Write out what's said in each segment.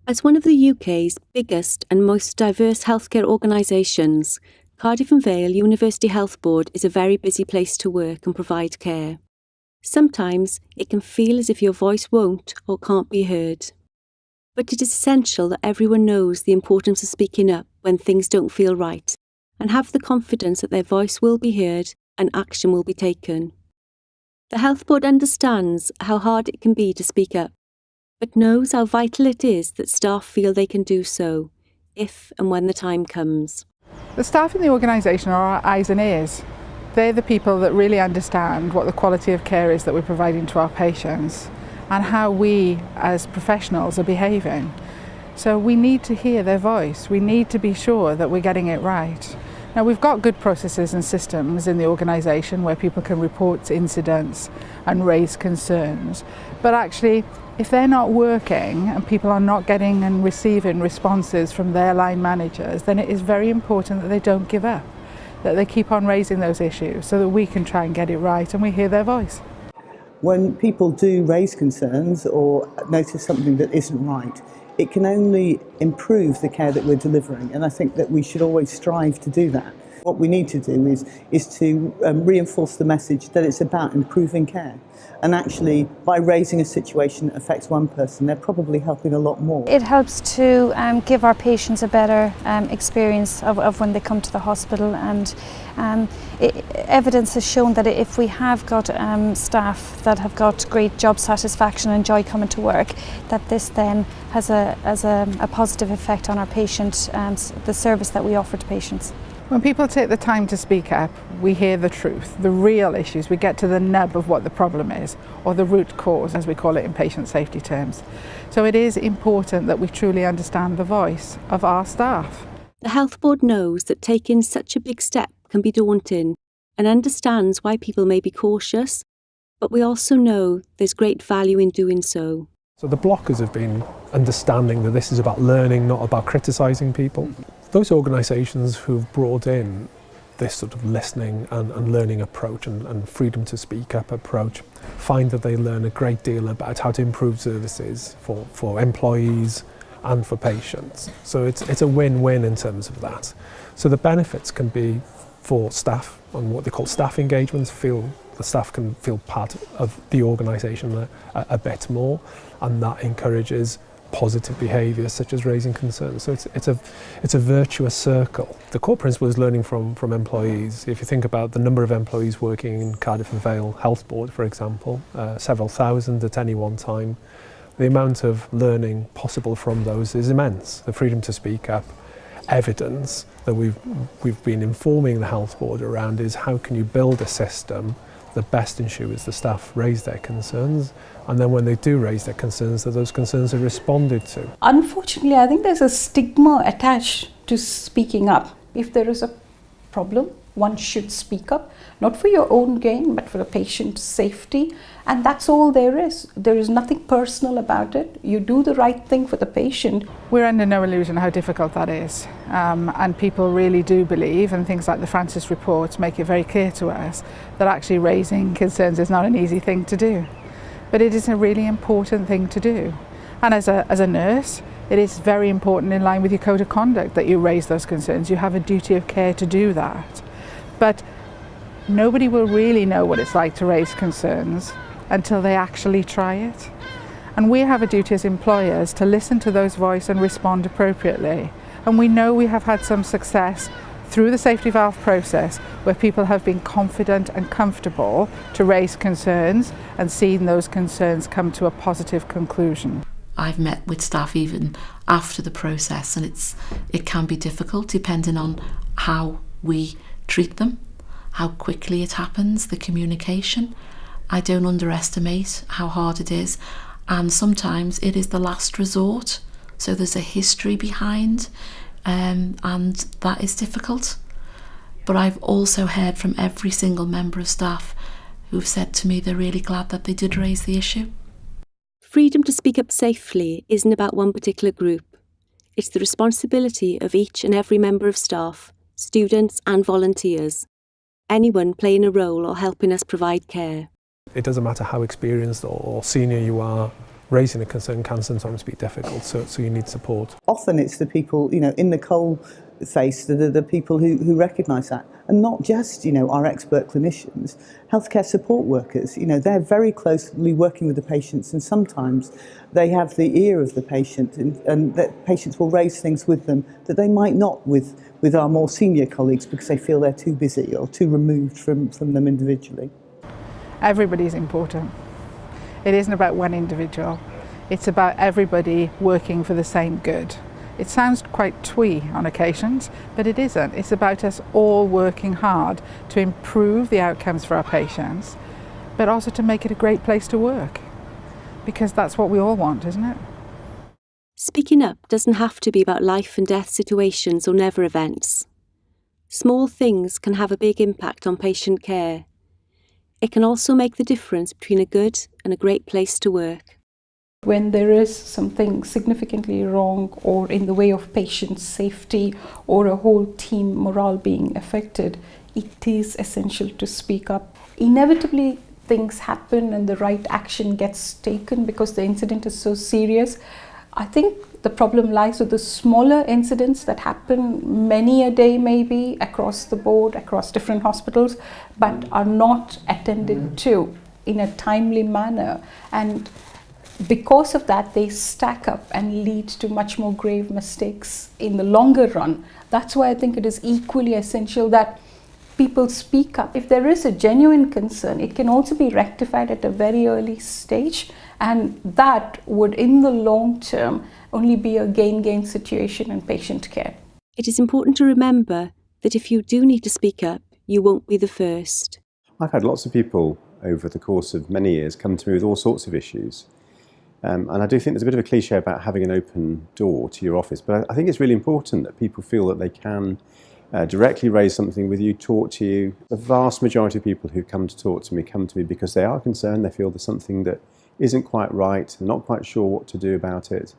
As one of the UK's biggest and most diverse healthcare organisations, Cardiff and Vale University Health Board is a very busy place to work and provide care. Sometimes it can feel as if your voice won't or can't be heard. But it is essential that everyone knows the importance of speaking up when things don't feel right, and have the confidence that their voice will be heard and action will be taken. The Health Board understands how hard it can be to speak up, but knows how vital it is that staff feel they can do so, if and when the time comes. The staff in the organisation are our eyes and ears. They're the people that really understand what the quality of care is that we're providing to our patients and how we as professionals are behaving. So we need to hear their voice. We need to be sure that we're getting it right. Now, we've got good processes and systems in the organisation where people can report incidents and raise concerns, but actually if they're not working and people are not getting and receiving responses from their line managers, then it is very important that they don't give up, that they keep on raising those issues so that we can try and get it right and we hear their voice. When people do raise concerns or notice something that isn't right, it can only improve the care that we're delivering, and I think that we should always strive to do that. What we need to do is to reinforce the message that it's about improving care. And actually, by raising a situation that affects one person, they're probably helping a lot more. It helps to give our patients a better experience of when they come to the hospital, and evidence has shown that if we have got staff that have got great job satisfaction and enjoy coming to work, that this then has a positive effect on our patient, the service that we offer to patients. When people take the time to speak up, we hear the truth, the real issues. We get to the nub of what the problem is, or the root cause, as we call it in patient safety terms. So it is important that we truly understand the voice of our staff. The Health Board knows that taking such a big step can be daunting and understands why people may be cautious, but we also know there's great value in doing so. So the blockers have been understanding that this is about learning, not about criticising people. Those organisations who've brought in this sort of listening and learning approach and freedom to speak up approach find that they learn a great deal about how to improve services for employees and for patients. So it's a win-win in terms of that. So the benefits can be for staff on what they call staff engagements, the staff can feel part of the organisation a bit more, and that encourages positive behaviour such as raising concerns. So it's a virtuous circle. The core principle is learning from employees. If you think about the number of employees working in Cardiff and Vale Health Board, for example, several thousand at any one time, the amount of learning possible from those is immense. The freedom to speak up, evidence that we've been informing the Health Board around is how can you build a system that best ensures the staff raise their concerns, and then when they do raise their concerns, that those concerns are responded to. Unfortunately, I think there's a stigma attached to speaking up. If there is a problem, one should speak up, not for your own gain, but for the patient's safety. And that's all there is. There is nothing personal about it. You do the right thing for the patient. We're under no illusion how difficult that is. And people really do believe, and things like the Francis reports make it very clear to us, that actually raising concerns is not an easy thing to do. But it is a really important thing to do. And as a nurse, it is very important, in line with your code of conduct, that you raise those concerns. You have a duty of care to do that. But nobody will really know what it's like to raise concerns until they actually try it. And we have a duty as employers to listen to those voices and respond appropriately. And we know we have had some success through the safety valve process where people have been confident and comfortable to raise concerns and seen those concerns come to a positive conclusion. I've met with staff even after the process, and it can be difficult depending on how we treat them, how quickly it happens, the communication. I don't underestimate how hard it is, and sometimes it is the last resort, so there's a history behind, and that is difficult. But I've also heard from every single member of staff who've said to me they're really glad that they did raise the issue. Freedom to speak up safely isn't about one particular group. It's the responsibility of each and every member of staff, students and volunteers, anyone playing a role or helping us provide care. It doesn't matter how experienced or senior you are, raising a concern can sometimes be difficult, so you need support. Often it's the people, in the coal face that are the people who recognise that. And not just, our expert clinicians, healthcare support workers, they're very closely working with the patients, and sometimes they have the ear of the patient, and that patients will raise things with them that they might not with our more senior colleagues because they feel they're too busy or too removed from them individually. Everybody's important. It isn't about one individual. It's about everybody working for the same good. It sounds quite twee on occasions, but it isn't. It's about us all working hard to improve the outcomes for our patients, but also to make it a great place to work, because that's what we all want, isn't it? Speaking up doesn't have to be about life and death situations or never events. Small things can have a big impact on patient care. It can also make the difference between a good and a great place to work. When there is something significantly wrong or in the way of patient safety or a whole team morale being affected, it is essential to speak up. Inevitably, things happen and the right action gets taken because the incident is so serious. I think the problem lies with the smaller incidents that happen many a day, maybe across the board, across different hospitals, but are not attended to in a timely manner. And because of that, they stack up and lead to much more grave mistakes in the longer run. That's why I think it is equally essential that people speak up. If there is a genuine concern, it can also be rectified at a very early stage, and that would, in the long term, only be a gain-gain situation in patient care. It is important to remember that if you do need to speak up, you won't be the first. I've had lots of people over the course of many years come to me with all sorts of issues. And I do think there's a bit of a cliche about having an open door to your office, but I think it's really important that people feel that they can directly raise something with you, talk to you. The vast majority of people who come to me because they are concerned, they feel there's something that isn't quite right, they're not quite sure what to do about it.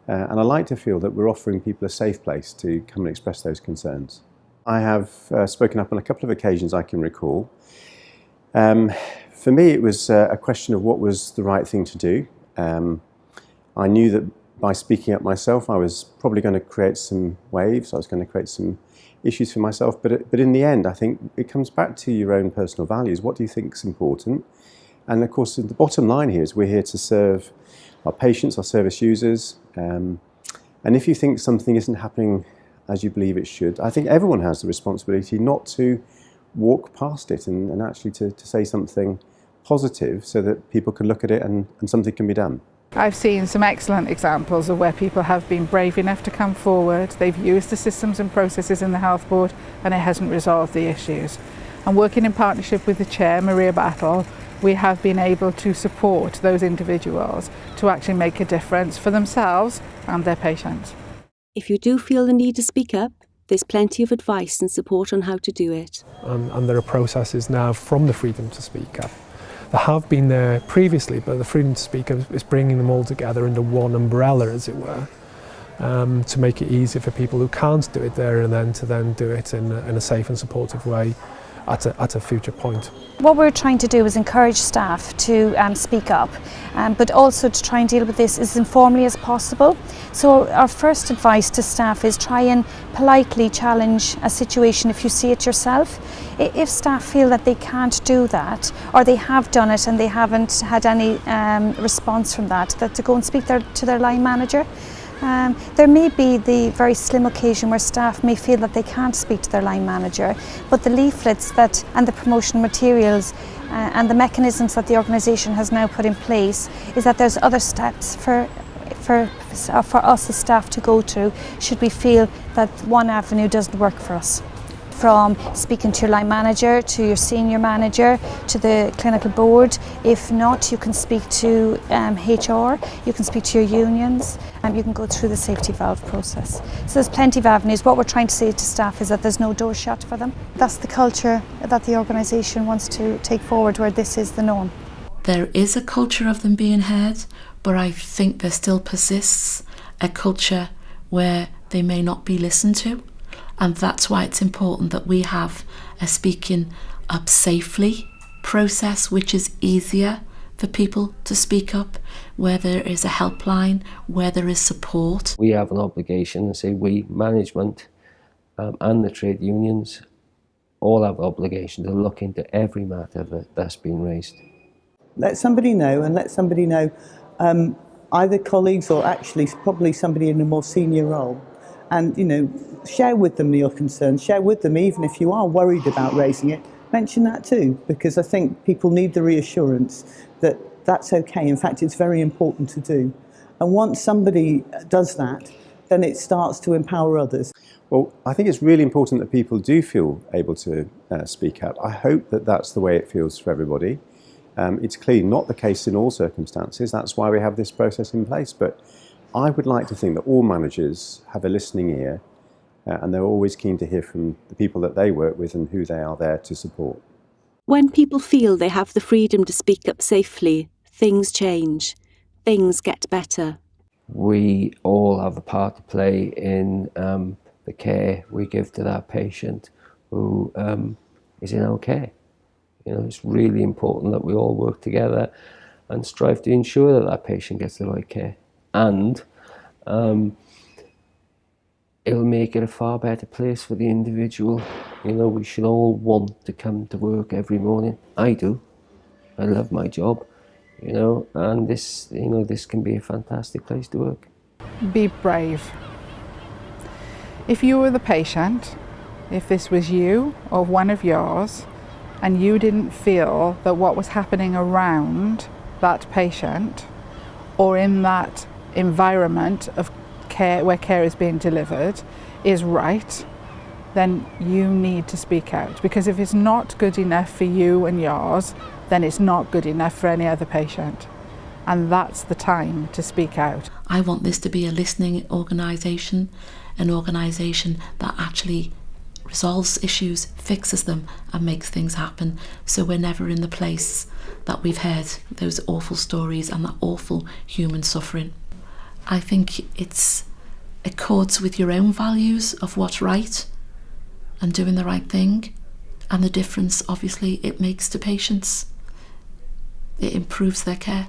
And I like to feel that we're offering people a safe place to come and express those concerns. I have spoken up on a couple of occasions I can recall. For me, it was a question of what was the right thing to do. I knew that by speaking up myself, I was probably going to create some waves, I was going to create some issues for myself, but in the end, I think it comes back to your own personal values. What do you think is important? And of course, the bottom line here is we're here to serve our patients, our service users, and if you think something isn't happening as you believe it should, I think everyone has the responsibility not to walk past it and actually to say something positive so that people can look at it and something can be done. I've seen some excellent examples of where people have been brave enough to come forward, they've used the systems and processes in the health board, and it hasn't resolved the issues. And working in partnership with the chair, Maria Battle, we have been able to support those individuals to actually make a difference for themselves and their patients. If you do feel the need to speak up, there's plenty of advice and support on how to do it. And there are processes now from the Freedom to Speak Up. They have been there previously, but the Freedom to Speak Up is bringing them all together under one umbrella, as it were, to make it easier for people who can't do it there and then to do it in a safe and supportive way at a future point. What we're trying to do is encourage staff to speak up, but also to try and deal with this as informally as possible. So our first advice to staff is try and politely challenge a situation if you see it yourself. If staff feel that they can't do that, or they have done it and they haven't had any response from that to go and speak to their line manager. There may be the very slim occasion where staff may feel that they can't speak to their line manager, but the leaflets and the promotional materials and the mechanisms that the organisation has now put in place is that there's other steps for us as staff to go through should we feel that one avenue doesn't work for us. From speaking to your line manager, to your senior manager, to the clinical board. If not, you can speak to HR, you can speak to your unions, and you can go through the safety valve process. So there's plenty of avenues. What we're trying to say to staff is that there's no door shut for them. That's the culture that the organisation wants to take forward, where this is the norm. There is a culture of them being heard, but I think there still persists a culture where they may not be listened to. And that's why it's important that we have a speaking up safely process, which is easier for people to speak up, where there is a helpline, where there is support. We have an obligation, and say we, management and the trade unions, all have an obligation to look into every matter that's been raised. Let somebody know, and let somebody know, either colleagues or actually probably somebody in a more senior role. And, you know, share with them your concerns, share with them even if you are worried about raising it, mention that too, because I think people need the reassurance that that's okay. In fact, it's very important to do. And once somebody does that, then it starts to empower others. Well, I think it's really important that people do feel able to speak up. I hope that that's the way it feels for everybody. It's clearly not the case in all circumstances. That's why we have this process in place. But I would like to think that all managers have a listening ear and they're always keen to hear from the people that they work with and who they are there to support. When people feel they have the freedom to speak up safely, things change. Things get better. We all have a part to play in the care we give to that patient who is in our care. You know, it's really important that we all work together and strive to ensure that that patient gets the right care. And it'll make it a far better place for the individual. You know, we should all want to come to work every morning. I do. I love my job, you know, and this can be a fantastic place to work. Be brave. If you were the patient, if this was you or one of yours, and you didn't feel that what was happening around that patient or in that environment of care, where care is being delivered, is right, then you need to speak out. Because if it's not good enough for you and yours, then it's not good enough for any other patient. And that's the time to speak out. I want this to be a listening organisation, an organisation that actually resolves issues, fixes them and makes things happen, so we're never in the place that we've heard those awful stories and that awful human suffering. I think it accords with your own values of what's right and doing the right thing, and the difference obviously it makes to patients. It improves their care.